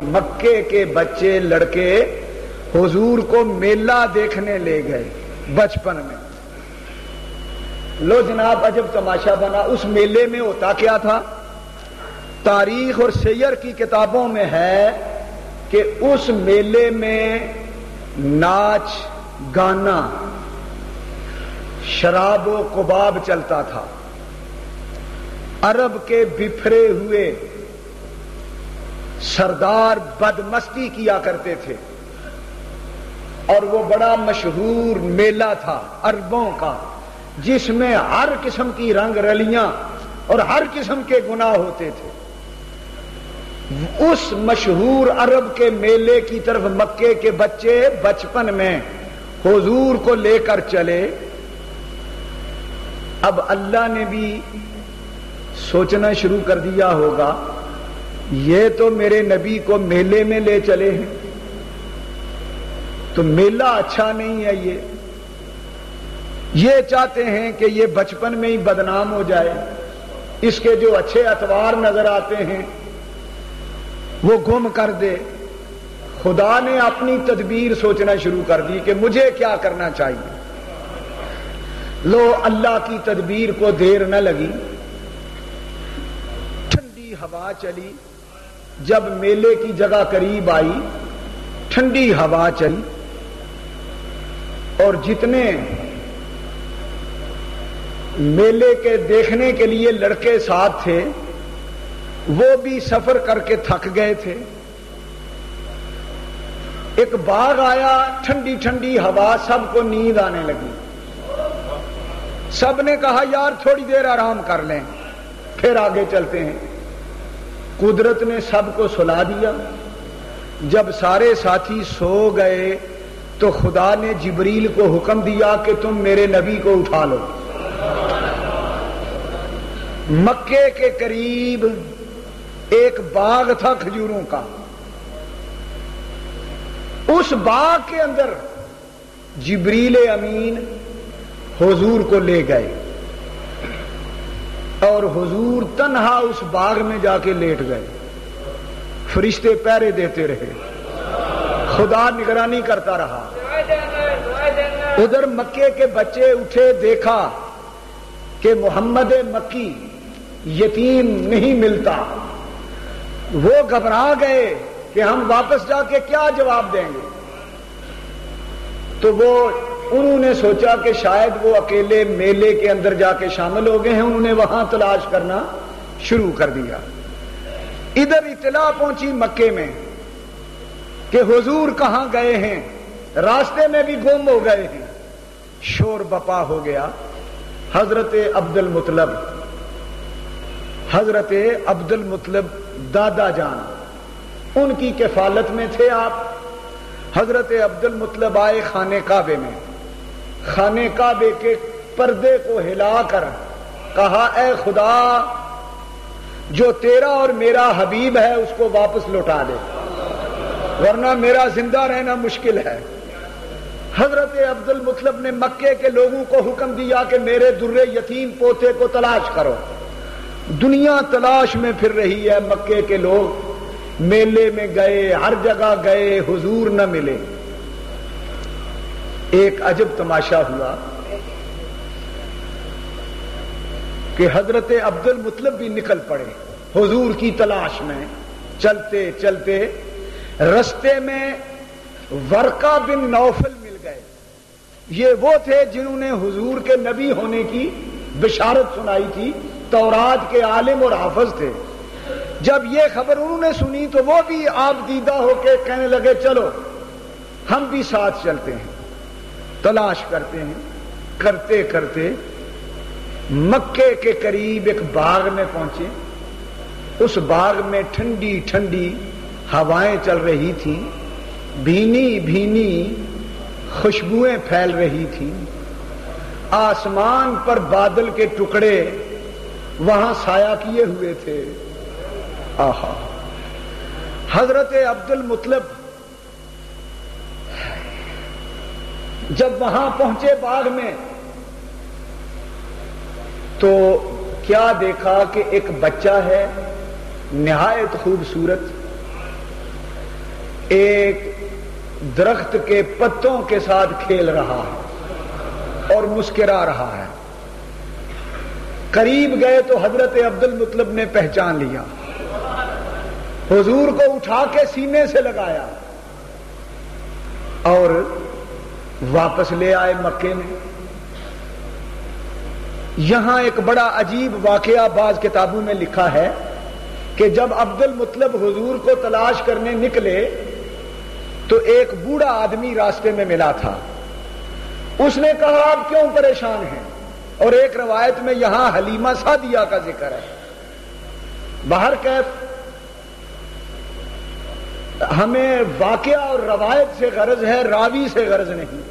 مکے کے بچے لڑکے حضور کو میلہ دیکھنے لے گئے بچپن میں. لو جناب عجب تماشا بنا. اس میلے میں ہوتا کیا تھا؟ تاریخ اور سیر کی کتابوں میں ہے کہ اس میلے میں ناچ گانا شراب و کباب چلتا تھا. عرب کے بفرے ہوئے سردار بدمستی کیا کرتے تھے اور وہ بڑا مشہور میلہ تھا عربوں کا جس میں ہر قسم کی رنگ رلیاں اور ہر قسم کے گناہ ہوتے تھے. اس مشہور عرب کے میلے کی طرف مکے کے بچے بچپن میں حضور کو لے کر چلے. اب اللہ نے بھی سوچنا شروع کر دیا ہوگا یہ تو میرے نبی کو میلے میں لے چلے ہیں تو میلہ اچھا نہیں ہے. یہ چاہتے ہیں کہ یہ بچپن میں ہی بدنام ہو جائے. اس کے جو اچھے اتوار نظر آتے ہیں وہ گم کر دے. خدا نے اپنی تدبیر سوچنا شروع کر دی کہ مجھے کیا کرنا چاہیے. لو اللہ کی تدبیر کو دیر نہ لگی. ٹھنڈی ہوا چلی. جب میلے کی جگہ قریب آئی ٹھنڈی ہوا چلی اور جتنے میلے کے دیکھنے کے لیے لڑکے ساتھ تھے وہ بھی سفر کر کے تھک گئے تھے. ایک باغ آیا ٹھنڈی ٹھنڈی ہوا سب کو نیند آنے لگی. سب نے کہا یار تھوڑی دیر آرام کر لیں پھر آگے چلتے ہیں. قدرت نے سب کو سلا دیا. جب سارے ساتھی سو گئے تو خدا نے جبریل کو حکم دیا کہ تم میرے نبی کو اٹھا لو. مکے کے قریب ایک باغ تھا کھجوروں کا. اس باغ کے اندر جبریل امین حضور کو لے گئے اور حضور تنہا اس باغ میں جا کے لیٹ گئے. فرشتے پہرے دیتے رہے. خدا نگرانی کرتا رہا. ادھر مکے کے بچے اٹھے دیکھا کہ محمد مکی یتیم نہیں ملتا. وہ گھبرا گئے کہ ہم واپس جا کے کیا جواب دیں گے. تو انہوں نے سوچا کہ شاید وہ اکیلے میلے کے اندر جا کے شامل ہو گئے ہیں. انہوں نے وہاں تلاش کرنا شروع کر دیا. ادھر اطلاع پہنچی مکے میں کہ حضور کہاں گئے ہیں. راستے میں بھی گم ہو گئے ہیں. شور بپا ہو گیا. حضرت عبد المطلب دادا جان ان کی کفالت میں تھے آپ. حضرت عبد المطلب آئے خانے کعبے میں. خانے کعبے کے پردے کو ہلا کر کہا اے خدا جو تیرا اور میرا حبیب ہے اس کو واپس لوٹا دے ورنہ میرا زندہ رہنا مشکل ہے. حضرت عبد المطلب نے مکے کے لوگوں کو حکم دیا کہ میرے درے یتیم پوتے کو تلاش کرو. دنیا تلاش میں پھر رہی ہے. مکے کے لوگ میلے میں گئے ہر جگہ گئے حضور نہ ملے. ایک عجب تماشا ہوا کہ حضرت عبد المطلب بھی نکل پڑے حضور کی تلاش میں. چلتے چلتے رستے میں ورقہ بن نوفل مل گئے. یہ وہ تھے جنہوں نے حضور کے نبی ہونے کی بشارت سنائی تھی. تورات کے عالم اور حافظ تھے. جب یہ خبر انہوں نے سنی تو وہ بھی آپ دیدہ ہو کے کہنے لگے چلو ہم بھی ساتھ چلتے ہیں تلاش کرتے ہیں. کرتے کرتے مکے کے قریب ایک باغ میں پہنچے. اس باغ میں ٹھنڈی ٹھنڈی ہوائیں چل رہی تھیں. بھینی بھینی خوشبوئیں پھیل رہی تھیں. آسمان پر بادل کے ٹکڑے وہاں سایہ کیے ہوئے تھے. آہا. حضرت عبد المطلب جب وہاں پہنچے باغ میں تو کیا دیکھا کہ ایک بچہ ہے نہایت خوبصورت. ایک درخت کے پتوں کے ساتھ کھیل رہا ہے اور مسکرا رہا ہے. قریب گئے تو حضرت عبد المطلب نے پہچان لیا, حضور کو اٹھا کے سینے سے لگایا اور واپس لے آئے مکے میں. یہاں ایک بڑا عجیب واقعہ بعض کتابوں میں لکھا ہے کہ جب عبد المطلب حضور کو تلاش کرنے نکلے تو ایک بوڑھا آدمی راستے میں ملا تھا. اس نے کہا آپ کیوں پریشان ہیں؟ اور ایک روایت میں یہاں حلیمہ سعدیہ کا ذکر ہے. باہر کیف ہمیں واقعہ اور روایت سے غرض ہے, راوی سے غرض نہیں.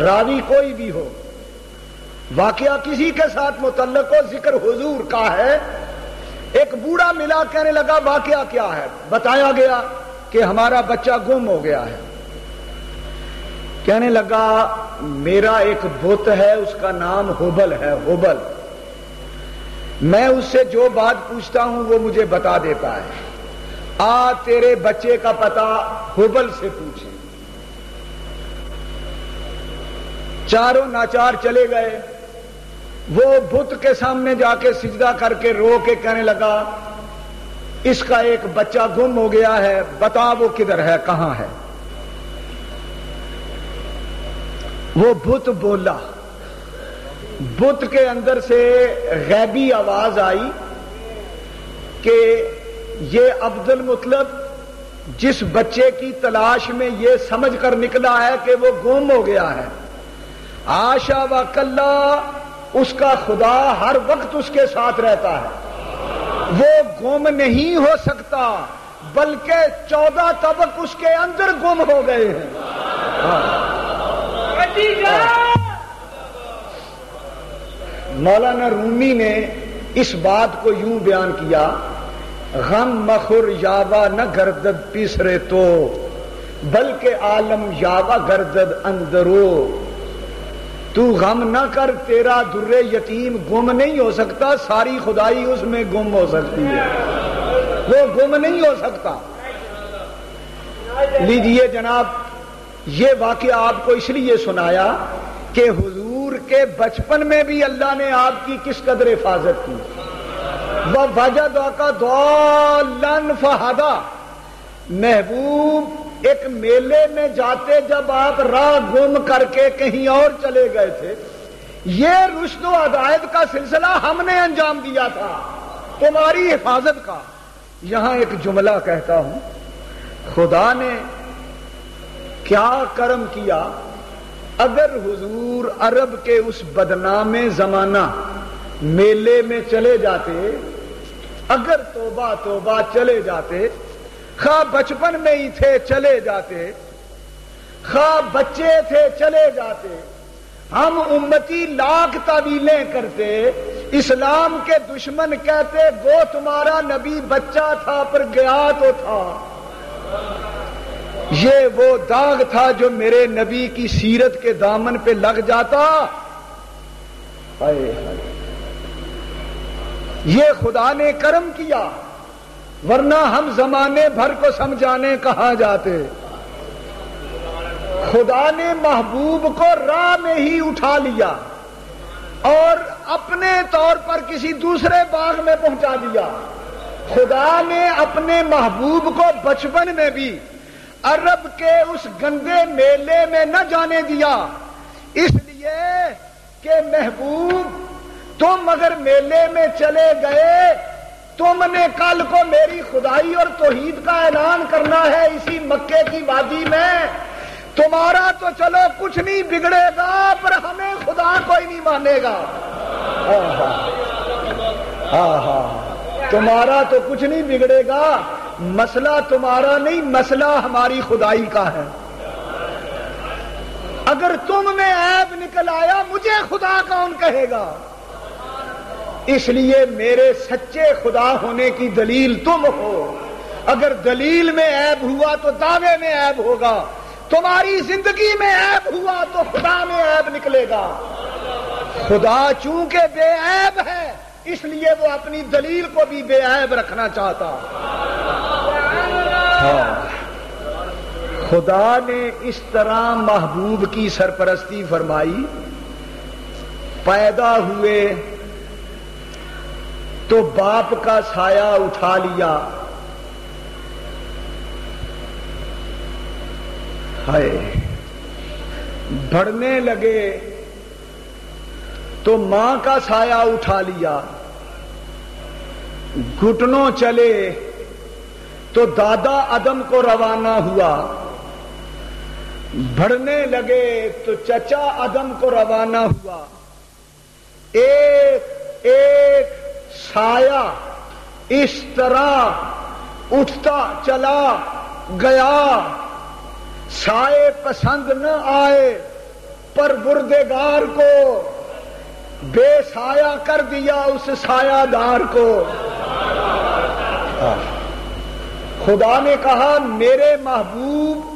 راوی کوئی بھی ہو, واقعہ کسی کے ساتھ متعلق ہو, ذکر حضور کا ہے. ایک بوڑھا ملا, کہنے لگا واقعہ کیا ہے؟ بتایا گیا کہ ہمارا بچہ گم ہو گیا ہے. کہنے لگا میرا ایک بت ہے, اس کا نام ہبل ہے, ہبل. میں اس سے جو بات پوچھتا ہوں وہ مجھے بتا دیتا ہے. تیرے بچے کا پتہ ہبل سے پوچھے. چاروں ناچار چلے گئے. وہ بت کے سامنے جا کے سجدہ کر کے رو کے کہنے لگا اس کا ایک بچہ گم ہو گیا ہے, بتا وہ کدھر ہے, کہاں ہے. وہ بت بولا. بت کے اندر سے غیبی آواز آئی کہ یہ عبد المطلب جس بچے کی تلاش میں یہ سمجھ کر نکلا ہے کہ وہ گم ہو گیا ہے, آشا و کلا, اس کا خدا ہر وقت اس کے ساتھ رہتا ہے. وہ گم نہیں ہو سکتا, بلکہ 14 طبق اس کے اندر گم ہو گئے ہیں. مولانا رومی نے اس بات کو یوں بیان کیا, غم مخور یاوا نہ گردد پیسرے تو, بلکہ عالم یاوا گردد اندرو. تو غم نہ کر, تیرا در یتیم گم نہیں ہو سکتا, ساری خدائی اس میں گم ہو سکتی ہے, وہ گم نہیں ہو سکتا. لیجئے جناب, یہ واقعہ آپ کو اس لیے سنایا کہ حضور کے بچپن میں بھی اللہ نے آپ کی کس قدر حفاظت کی. وَوَجَدَكَ ضَالًّا فَهَدَىٰ. محبوب ایک میلے میں جاتے جب آپ راہ گم کر کے کہیں اور چلے گئے تھے, یہ رشد و ہدایت کا سلسلہ ہم نے انجام دیا تھا تمہاری حفاظت کا. یہاں ایک جملہ کہتا ہوں, خدا نے کیا کرم کیا. اگر حضور عرب کے اس بدنام زمانہ میلے میں چلے جاتے, اگر توبہ توبہ چلے جاتے, خواہ بچپن میں ہی تھے چلے جاتے, خواہ بچے تھے چلے جاتے, ہم امتی لاکھ تعویلیں کرتے, اسلام کے دشمن کہتے وہ تمہارا نبی بچہ تھا پر گیا تو تھا. یہ وہ داغ تھا جو میرے نبی کی سیرت کے دامن پہ لگ جاتا. یہ خدا نے کرم کیا, ورنہ ہم زمانے بھر کو سمجھانے کہاں جاتے. خدا نے محبوب کو راہ میں ہی اٹھا لیا اور اپنے طور پر کسی دوسرے باغ میں پہنچا دیا. خدا نے اپنے محبوب کو بچپن میں بھی عرب کے اس گندے میلے میں نہ جانے دیا, اس لیے کہ محبوب تم اگر میلے میں چلے گئے, تم نے کل کو میری خدائی اور توحید کا اعلان کرنا ہے اسی مکے کی وادی میں. تمہارا تو چلو کچھ نہیں بگڑے گا, پر ہمیں خدا کوئی نہیں مانے گا. تمہارا تو کچھ نہیں بگڑے گا, مسئلہ تمہارا نہیں, مسئلہ ہماری خدائی کا ہے. اگر تم میں عیب نکل آیا مجھے خدا کون کہے گا. اس لیے میرے سچے خدا ہونے کی دلیل تم ہو. اگر دلیل میں عیب ہوا تو دعوے میں عیب ہوگا, تمہاری زندگی میں عیب ہوا تو خدا میں عیب نکلے گا. خدا چونکہ بے عیب ہے اس لیے وہ اپنی دلیل کو بھی بے عیب رکھنا چاہتا. خدا نے اس طرح محبوب کی سرپرستی فرمائی، پیدا ہوئے تو باپ کا سایہ اٹھا لیا، ہائے بڑھنے لگے تو ماں کا سایہ اٹھا لیا، گھٹنوں چلے تو دادا آدم کو روانہ ہوا، بڑھنے لگے تو چچا آدم کو روانہ ہوا، ایک ایک سایہ اس طرح اٹھتا چلا گیا، سائے پسند نہ آئے پروردگار کو، بے سایہ کر دیا اس سایہ دار کو۔ خدا نے کہا میرے محبوب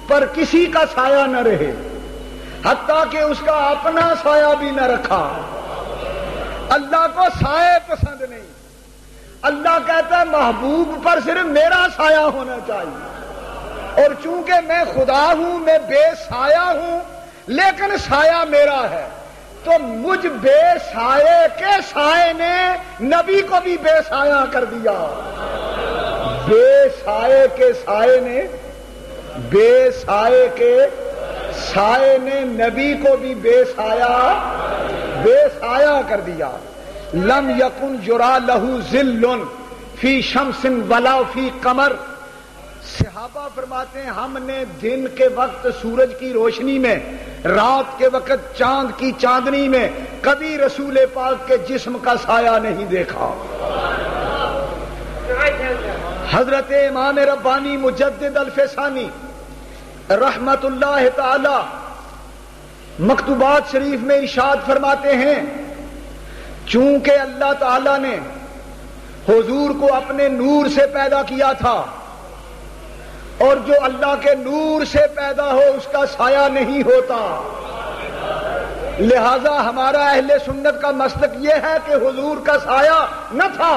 پر کسی کا سایہ نہ رہے، حتیٰ کہ اس کا اپنا سایہ بھی نہ رکھا۔ اللہ کو سایہ پسند نہیں، اللہ کہتا ہے محبوب پر صرف میرا سایہ ہونا چاہیے، اور چونکہ میں خدا ہوں، میں بے سایہ ہوں، لیکن سایہ میرا ہے، تو مجھ بے سایہ کے سایہ نے نبی کو بھی بے سایہ کر دیا، بے سایہ کے سایہ نے، بے سایہ کے سایہ نے نبی کو بھی بے سایہ کر دیا۔ لم یکن یرا لہ ظل فی شمس ولا فی قمر، صحابہ فرماتے ہیں ہم نے دن کے وقت سورج کی روشنی میں، رات کے وقت چاند کی چاندنی میں کبھی رسول پاک کے جسم کا سایہ نہیں دیکھا۔ حضرت امام ربانی مجدد الفسانی رحمت اللہ تعالی مکتوبات شریف میں ارشاد فرماتے ہیں، چونکہ اللہ تعالی نے حضور کو اپنے نور سے پیدا کیا تھا، اور جو اللہ کے نور سے پیدا ہو اس کا سایہ نہیں ہوتا، لہذا ہمارا اہل سنت کا مسلک یہ ہے کہ حضور کا سایہ نہ تھا،